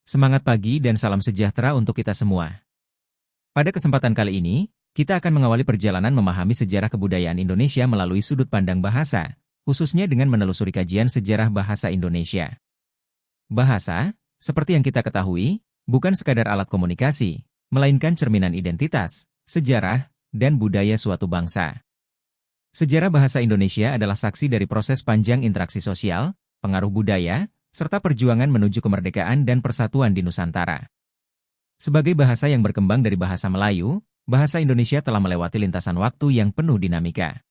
Semangat pagi dan salam sejahtera untuk kita semua. Pada kesempatan kali ini, kita akan mengawali perjalanan memahami sejarah kebudayaan Indonesia melalui sudut pandang bahasa, khususnya dengan menelusuri kajian sejarah bahasa Indonesia. Bahasa, seperti yang kita ketahui, bukan sekadar alat komunikasi, melainkan cerminan identitas, sejarah, dan budaya suatu bangsa. Sejarah bahasa Indonesia adalah saksi dari proses panjang interaksi sosial, pengaruh budaya, serta perjuangan menuju kemerdekaan dan persatuan di Nusantara. Sebagai bahasa yang berkembang dari bahasa Melayu, bahasa Indonesia telah melewati lintasan waktu yang penuh dinamika.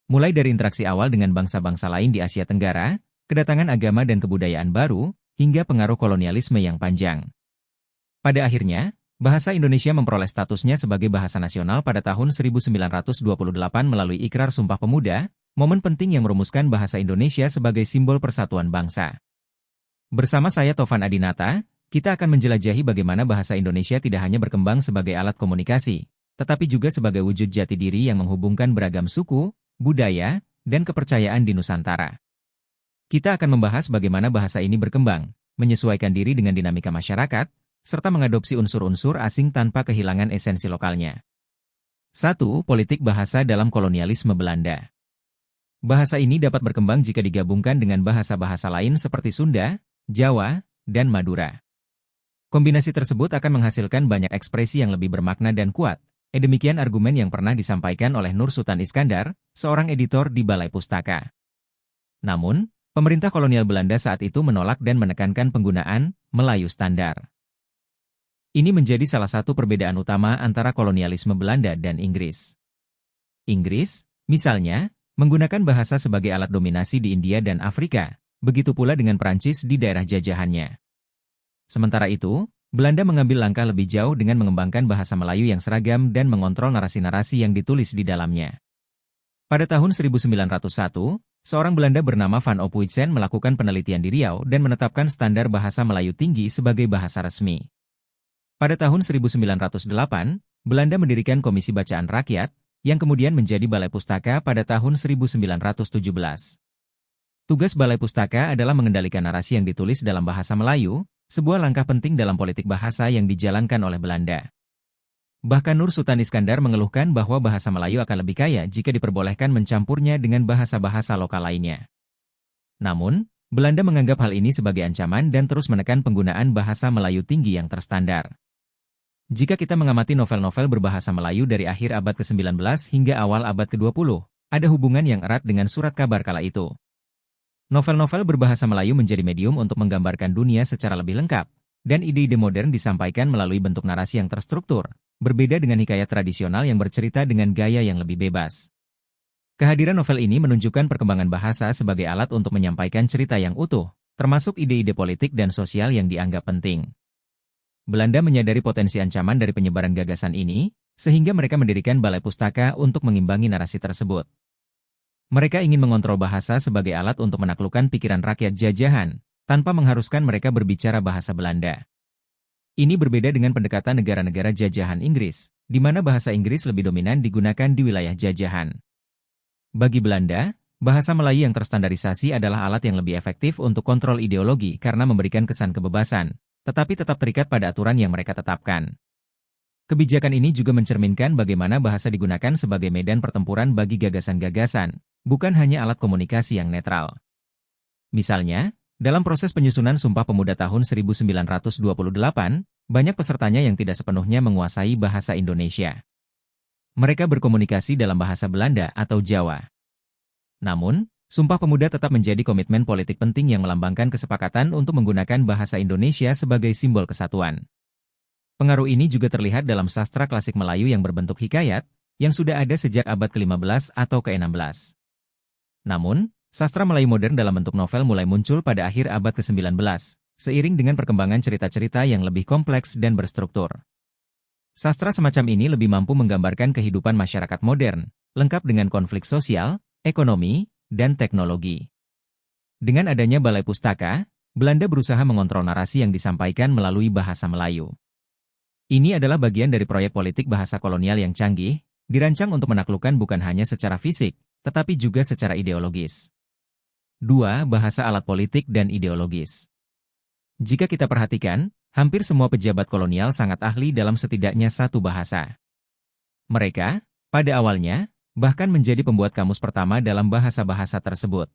Mulai dari interaksi awal dengan bangsa-bangsa lain di Asia Tenggara, kedatangan agama dan kebudayaan baru, hingga pengaruh kolonialisme yang panjang. Pada akhirnya, bahasa Indonesia memperoleh statusnya sebagai bahasa nasional pada tahun 1928 melalui Ikrar Sumpah Pemuda, momen penting yang merumuskan bahasa Indonesia sebagai simbol persatuan bangsa. Bersama saya Tovan Adinata, kita akan menjelajahi bagaimana bahasa Indonesia tidak hanya berkembang sebagai alat komunikasi, tetapi juga sebagai wujud jati diri yang menghubungkan beragam suku, budaya, dan kepercayaan di Nusantara. Kita akan membahas bagaimana bahasa ini berkembang, menyesuaikan diri dengan dinamika masyarakat, serta mengadopsi unsur-unsur asing tanpa kehilangan esensi lokalnya. 1. Politik bahasa dalam kolonialisme Belanda. Bahasa ini dapat berkembang jika digabungkan dengan bahasa-bahasa lain seperti Sunda, Jawa, dan Madura. Kombinasi tersebut akan menghasilkan banyak ekspresi yang lebih bermakna dan kuat. Demikian argumen yang pernah disampaikan oleh Nur Sultan Iskandar, seorang editor di Balai Pustaka. Namun, pemerintah kolonial Belanda saat itu menolak dan menekankan penggunaan Melayu standar. Ini menjadi salah satu perbedaan utama antara kolonialisme Belanda dan Inggris. Inggris, misalnya, menggunakan bahasa sebagai alat dominasi di India dan Afrika. Begitu pula dengan Perancis di daerah jajahannya. Sementara itu, Belanda mengambil langkah lebih jauh dengan mengembangkan bahasa Melayu yang seragam dan mengontrol narasi-narasi yang ditulis di dalamnya. Pada tahun 1901, seorang Belanda bernama Van Ophuijsen melakukan penelitian di Riau dan menetapkan standar bahasa Melayu tinggi sebagai bahasa resmi. Pada tahun 1908, Belanda mendirikan Komisi Bacaan Rakyat, yang kemudian menjadi Balai Pustaka pada tahun 1917. Tugas Balai Pustaka adalah mengendalikan narasi yang ditulis dalam bahasa Melayu, sebuah langkah penting dalam politik bahasa yang dijalankan oleh Belanda. Bahkan Nur Sultan Iskandar mengeluhkan bahwa bahasa Melayu akan lebih kaya jika diperbolehkan mencampurnya dengan bahasa-bahasa lokal lainnya. Namun, Belanda menganggap hal ini sebagai ancaman dan terus menekan penggunaan bahasa Melayu tinggi yang terstandar. Jika kita mengamati novel-novel berbahasa Melayu dari akhir abad ke-19 hingga awal abad ke-20, ada hubungan yang erat dengan surat kabar kala itu. Novel-novel berbahasa Melayu menjadi medium untuk menggambarkan dunia secara lebih lengkap, dan ide-ide modern disampaikan melalui bentuk narasi yang terstruktur, berbeda dengan hikayat tradisional yang bercerita dengan gaya yang lebih bebas. Kehadiran novel ini menunjukkan perkembangan bahasa sebagai alat untuk menyampaikan cerita yang utuh, termasuk ide-ide politik dan sosial yang dianggap penting. Belanda menyadari potensi ancaman dari penyebaran gagasan ini, sehingga mereka mendirikan Balai Pustaka untuk mengimbangi narasi tersebut. Mereka ingin mengontrol bahasa sebagai alat untuk menaklukkan pikiran rakyat jajahan, tanpa mengharuskan mereka berbicara bahasa Belanda. Ini berbeda dengan pendekatan negara-negara jajahan Inggris, di mana bahasa Inggris lebih dominan digunakan di wilayah jajahan. Bagi Belanda, bahasa Melayu yang terstandarisasi adalah alat yang lebih efektif untuk kontrol ideologi karena memberikan kesan kebebasan, tetapi tetap terikat pada aturan yang mereka tetapkan. Kebijakan ini juga mencerminkan bagaimana bahasa digunakan sebagai medan pertempuran bagi gagasan-gagasan, bukan hanya alat komunikasi yang netral. Misalnya, dalam proses penyusunan Sumpah Pemuda tahun 1928, banyak pesertanya yang tidak sepenuhnya menguasai bahasa Indonesia. Mereka berkomunikasi dalam bahasa Belanda atau Jawa. Namun, Sumpah Pemuda tetap menjadi komitmen politik penting yang melambangkan kesepakatan untuk menggunakan bahasa Indonesia sebagai simbol kesatuan. Pengaruh ini juga terlihat dalam sastra klasik Melayu yang berbentuk hikayat, yang sudah ada sejak abad ke-15 atau ke-16. Namun, sastra Melayu modern dalam bentuk novel mulai muncul pada akhir abad ke-19, seiring dengan perkembangan cerita-cerita yang lebih kompleks dan berstruktur. Sastra semacam ini lebih mampu menggambarkan kehidupan masyarakat modern, lengkap dengan konflik sosial, ekonomi, dan teknologi. Dengan adanya Balai Pustaka, Belanda berusaha mengontrol narasi yang disampaikan melalui bahasa Melayu. Ini adalah bagian dari proyek politik bahasa kolonial yang canggih, dirancang untuk menaklukkan bukan hanya secara fisik, tetapi juga secara ideologis. 2. Bahasa alat politik dan ideologis. Jika kita perhatikan, hampir semua pejabat kolonial sangat ahli dalam setidaknya satu bahasa. Mereka, pada awalnya, bahkan menjadi pembuat kamus pertama dalam bahasa-bahasa tersebut.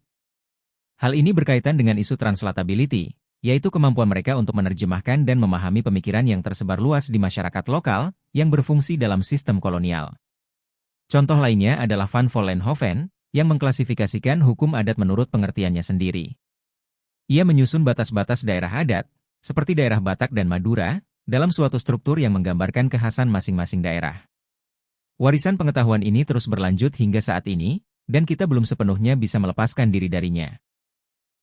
Hal ini berkaitan dengan isu translatability, yaitu kemampuan mereka untuk menerjemahkan dan memahami pemikiran yang tersebar luas di masyarakat lokal yang berfungsi dalam sistem kolonial. Contoh lainnya adalah Van Vollenhoven, yang mengklasifikasikan hukum adat menurut pengertiannya sendiri. Ia menyusun batas-batas daerah adat, seperti daerah Batak dan Madura, dalam suatu struktur yang menggambarkan kekhasan masing-masing daerah. Warisan pengetahuan ini terus berlanjut hingga saat ini, dan kita belum sepenuhnya bisa melepaskan diri darinya.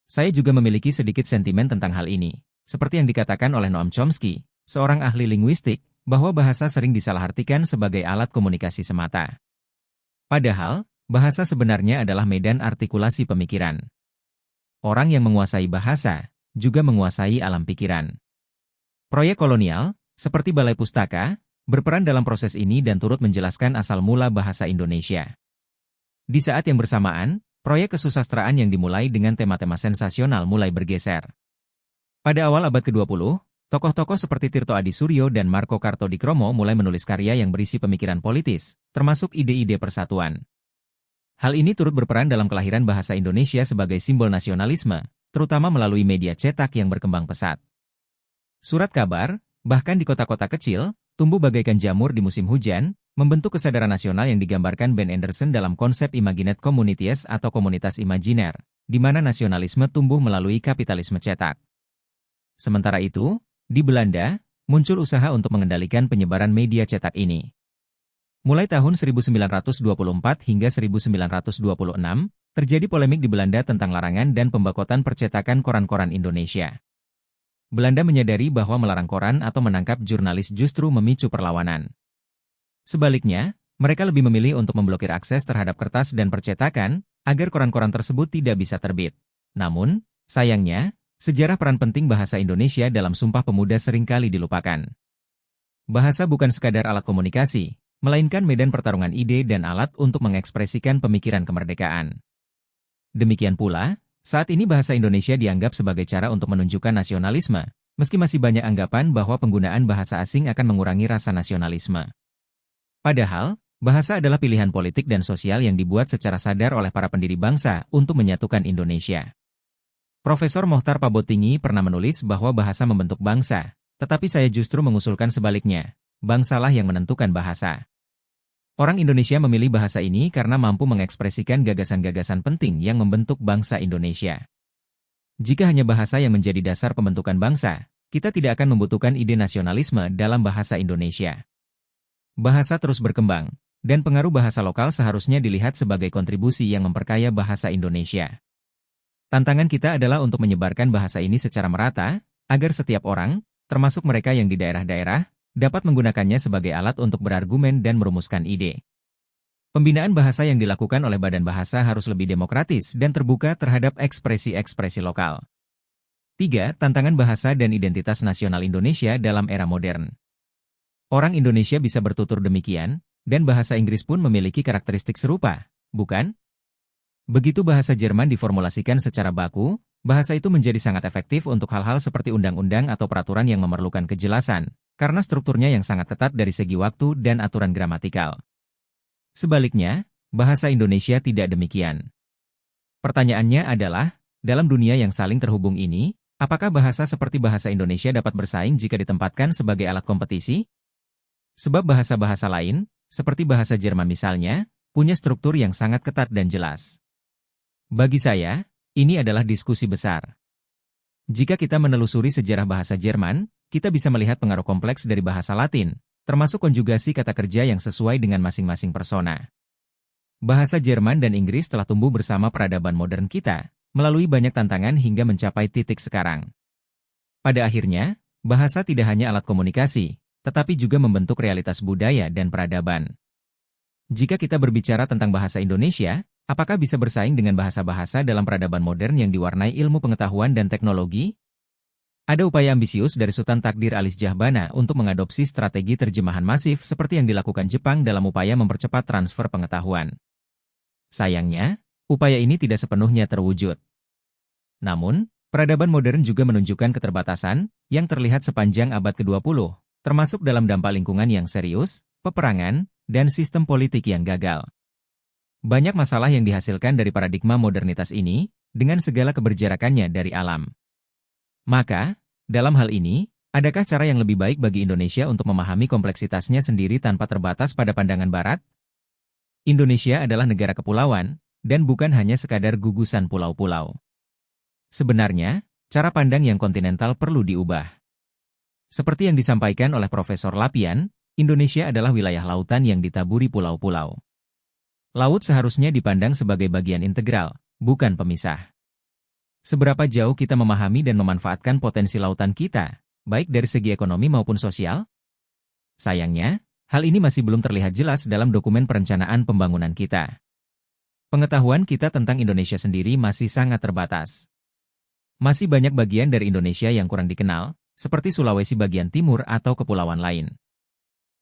Saya juga memiliki sedikit sentimen tentang hal ini, seperti yang dikatakan oleh Noam Chomsky, seorang ahli linguistik, bahwa bahasa sering disalahartikan sebagai alat komunikasi semata. Padahal, bahasa sebenarnya adalah medan artikulasi pemikiran. Orang yang menguasai bahasa, juga menguasai alam pikiran. Proyek kolonial, seperti Balai Pustaka, berperan dalam proses ini dan turut menjelaskan asal mula bahasa Indonesia. Di saat yang bersamaan, proyek kesusastraan yang dimulai dengan tema-tema sensasional mulai bergeser. Pada awal abad ke-20, tokoh-tokoh seperti Tirto Adisuryo dan Marco Kartodikromo mulai menulis karya yang berisi pemikiran politis, termasuk ide-ide persatuan. Hal ini turut berperan dalam kelahiran bahasa Indonesia sebagai simbol nasionalisme, terutama melalui media cetak yang berkembang pesat. Surat kabar, bahkan di kota-kota kecil, tumbuh bagaikan jamur di musim hujan, membentuk kesadaran nasional yang digambarkan Ben Anderson dalam konsep Imaginate Communities atau komunitas imajiner, di mana nasionalisme tumbuh melalui kapitalisme cetak. Sementara itu, di Belanda, muncul usaha untuk mengendalikan penyebaran media cetak ini. Mulai tahun 1924 hingga 1926, terjadi polemik di Belanda tentang larangan dan pemboikotan percetakan koran-koran Indonesia. Belanda menyadari bahwa melarang koran atau menangkap jurnalis justru memicu perlawanan. Sebaliknya, mereka lebih memilih untuk memblokir akses terhadap kertas dan percetakan, agar koran-koran tersebut tidak bisa terbit. Namun, sayangnya, sejarah peran penting bahasa Indonesia dalam Sumpah Pemuda seringkali dilupakan. Bahasa bukan sekadar alat komunikasi, melainkan medan pertarungan ide dan alat untuk mengekspresikan pemikiran kemerdekaan. Demikian pula, saat ini bahasa Indonesia dianggap sebagai cara untuk menunjukkan nasionalisme, meski masih banyak anggapan bahwa penggunaan bahasa asing akan mengurangi rasa nasionalisme. Padahal, bahasa adalah pilihan politik dan sosial yang dibuat secara sadar oleh para pendiri bangsa untuk menyatukan Indonesia. Profesor Mohtar Pabotingi pernah menulis bahwa bahasa membentuk bangsa, tetapi saya justru mengusulkan sebaliknya, bangsalah yang menentukan bahasa. Orang Indonesia memilih bahasa ini karena mampu mengekspresikan gagasan-gagasan penting yang membentuk bangsa Indonesia. Jika hanya bahasa yang menjadi dasar pembentukan bangsa, kita tidak akan membutuhkan ide nasionalisme dalam bahasa Indonesia. Bahasa terus berkembang, dan pengaruh bahasa lokal seharusnya dilihat sebagai kontribusi yang memperkaya bahasa Indonesia. Tantangan kita adalah untuk menyebarkan bahasa ini secara merata, agar setiap orang, termasuk mereka yang di daerah-daerah, dapat menggunakannya sebagai alat untuk berargumen dan merumuskan ide. Pembinaan bahasa yang dilakukan oleh Badan Bahasa harus lebih demokratis dan terbuka terhadap ekspresi-ekspresi lokal. 3. Tantangan bahasa dan identitas nasional Indonesia dalam era modern. Orang Indonesia bisa bertutur demikian, dan bahasa Inggris pun memiliki karakteristik serupa, bukan? Begitu bahasa Jerman diformulasikan secara baku, bahasa itu menjadi sangat efektif untuk hal-hal seperti undang-undang atau peraturan yang memerlukan kejelasan, karena strukturnya yang sangat ketat dari segi waktu dan aturan gramatikal. Sebaliknya, bahasa Indonesia tidak demikian. Pertanyaannya adalah, dalam dunia yang saling terhubung ini, apakah bahasa seperti bahasa Indonesia dapat bersaing jika ditempatkan sebagai alat kompetisi? Sebab bahasa-bahasa lain, seperti bahasa Jerman misalnya, punya struktur yang sangat ketat dan jelas. Bagi saya, ini adalah diskusi besar. Jika kita menelusuri sejarah bahasa Jerman, kita bisa melihat pengaruh kompleks dari bahasa Latin, termasuk konjugasi kata kerja yang sesuai dengan masing-masing persona. Bahasa Jerman dan Inggris telah tumbuh bersama peradaban modern kita, melalui banyak tantangan hingga mencapai titik sekarang. Pada akhirnya, bahasa tidak hanya alat komunikasi, tetapi juga membentuk realitas budaya dan peradaban. Jika kita berbicara tentang bahasa Indonesia, apakah bisa bersaing dengan bahasa-bahasa dalam peradaban modern yang diwarnai ilmu pengetahuan dan teknologi? Ada upaya ambisius dari Sultan Takdir Alis Jahbana untuk mengadopsi strategi terjemahan masif seperti yang dilakukan Jepang dalam upaya mempercepat transfer pengetahuan. Sayangnya, upaya ini tidak sepenuhnya terwujud. Namun, Peradaban modern juga menunjukkan keterbatasan yang terlihat sepanjang abad ke-20, termasuk dalam dampak lingkungan yang serius, peperangan, dan sistem politik yang gagal. Banyak masalah yang dihasilkan dari paradigma modernitas ini, dengan segala keberjarakannya dari alam. Maka, dalam hal ini, adakah cara yang lebih baik bagi Indonesia untuk memahami kompleksitasnya sendiri tanpa terbatas pada pandangan Barat? Indonesia adalah negara kepulauan, dan bukan hanya sekadar gugusan pulau-pulau. Sebenarnya, cara pandang yang kontinental perlu diubah. Seperti yang disampaikan oleh Profesor Lapian, Indonesia adalah wilayah lautan yang ditaburi pulau-pulau. Laut seharusnya dipandang sebagai bagian integral, bukan pemisah. Seberapa jauh kita memahami dan memanfaatkan potensi lautan kita, baik dari segi ekonomi maupun sosial? Sayangnya, hal ini masih belum terlihat jelas dalam dokumen perencanaan pembangunan kita. Pengetahuan kita tentang Indonesia sendiri masih sangat terbatas. Masih banyak bagian dari Indonesia yang kurang dikenal, seperti Sulawesi bagian timur atau kepulauan lain.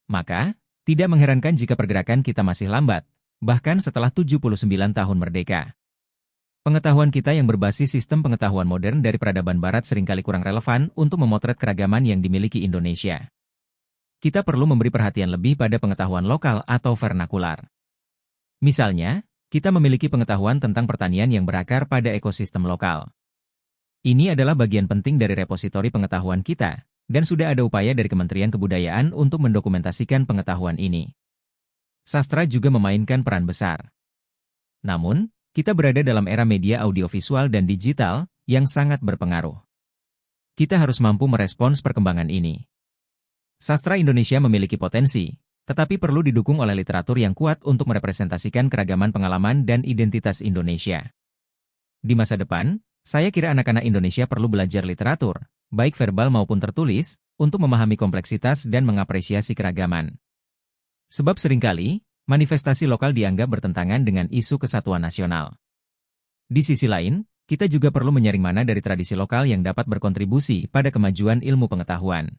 Maka, tidak mengherankan jika pergerakan kita masih lambat, bahkan setelah 79 tahun merdeka. Pengetahuan kita yang berbasis sistem pengetahuan modern dari peradaban Barat seringkali kurang relevan untuk memotret keragaman yang dimiliki Indonesia. Kita perlu memberi perhatian lebih pada pengetahuan lokal atau vernakular. Misalnya, kita memiliki pengetahuan tentang pertanian yang berakar pada ekosistem lokal. Ini adalah bagian penting dari repositori pengetahuan kita, dan sudah ada upaya dari Kementerian Kebudayaan untuk mendokumentasikan pengetahuan ini. Sastra juga memainkan peran besar. Namun, kita berada dalam era media audiovisual dan digital yang sangat berpengaruh. Kita harus mampu merespons perkembangan ini. Sastra Indonesia memiliki potensi, tetapi perlu didukung oleh literatur yang kuat untuk merepresentasikan keragaman pengalaman dan identitas Indonesia. Di masa depan, saya kira anak-anak Indonesia perlu belajar literatur, baik verbal maupun tertulis, untuk memahami kompleksitas dan mengapresiasi keragaman. Sebab seringkali, manifestasi lokal dianggap bertentangan dengan isu kesatuan nasional. Di sisi lain, kita juga perlu menyaring mana dari tradisi lokal yang dapat berkontribusi pada kemajuan ilmu pengetahuan.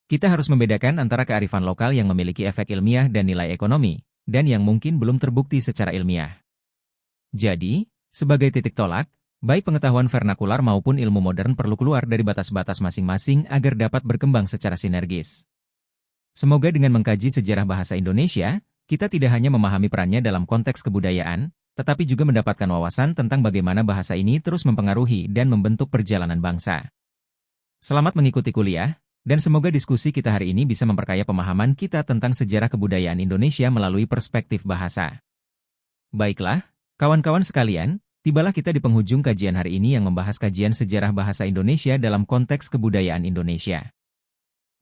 Kita harus membedakan antara kearifan lokal yang memiliki efek ilmiah dan nilai ekonomi, dan yang mungkin belum terbukti secara ilmiah. Jadi, sebagai titik tolak, baik pengetahuan vernakular maupun ilmu modern perlu keluar dari batas-batas masing-masing agar dapat berkembang secara sinergis. Semoga dengan mengkaji sejarah bahasa Indonesia, kita tidak hanya memahami perannya dalam konteks kebudayaan, tetapi juga mendapatkan wawasan tentang bagaimana bahasa ini terus mempengaruhi dan membentuk perjalanan bangsa. Selamat mengikuti kuliah, dan semoga diskusi kita hari ini bisa memperkaya pemahaman kita tentang sejarah kebudayaan Indonesia melalui perspektif bahasa. Baiklah, kawan-kawan sekalian, tibalah kita di penghujung kajian hari ini yang membahas kajian sejarah bahasa Indonesia dalam konteks kebudayaan Indonesia.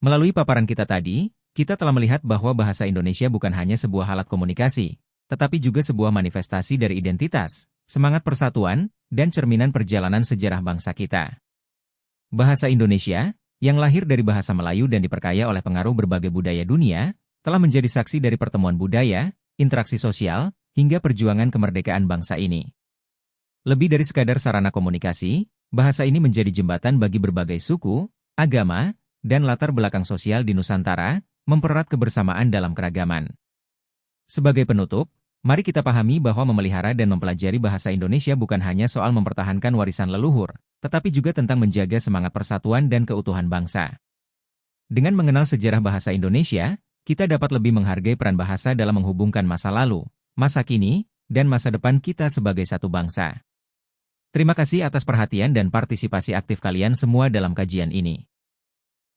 Melalui paparan kita tadi, kita telah melihat bahwa bahasa Indonesia bukan hanya sebuah alat komunikasi, tetapi juga sebuah manifestasi dari identitas, semangat persatuan, dan cerminan perjalanan sejarah bangsa kita. Bahasa Indonesia, yang lahir dari bahasa Melayu dan diperkaya oleh pengaruh berbagai budaya dunia, telah menjadi saksi dari pertemuan budaya, interaksi sosial, hingga perjuangan kemerdekaan bangsa ini. Lebih dari sekadar sarana komunikasi, bahasa ini menjadi jembatan bagi berbagai suku, agama, dan latar belakang sosial di Nusantara, mempererat kebersamaan dalam keragaman. Sebagai penutup, mari kita pahami bahwa memelihara dan mempelajari bahasa Indonesia bukan hanya soal mempertahankan warisan leluhur, tetapi juga tentang menjaga semangat persatuan dan keutuhan bangsa. Dengan mengenal sejarah bahasa Indonesia, kita dapat lebih menghargai peran bahasa dalam menghubungkan masa lalu, masa kini, dan masa depan kita sebagai satu bangsa. Terima kasih atas perhatian dan partisipasi aktif kalian semua dalam kajian ini.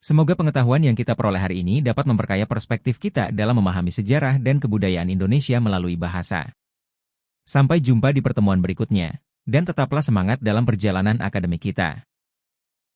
Semoga pengetahuan yang kita peroleh hari ini dapat memperkaya perspektif kita dalam memahami sejarah dan kebudayaan Indonesia melalui bahasa. Sampai jumpa di pertemuan berikutnya, dan tetaplah semangat dalam perjalanan akademik kita.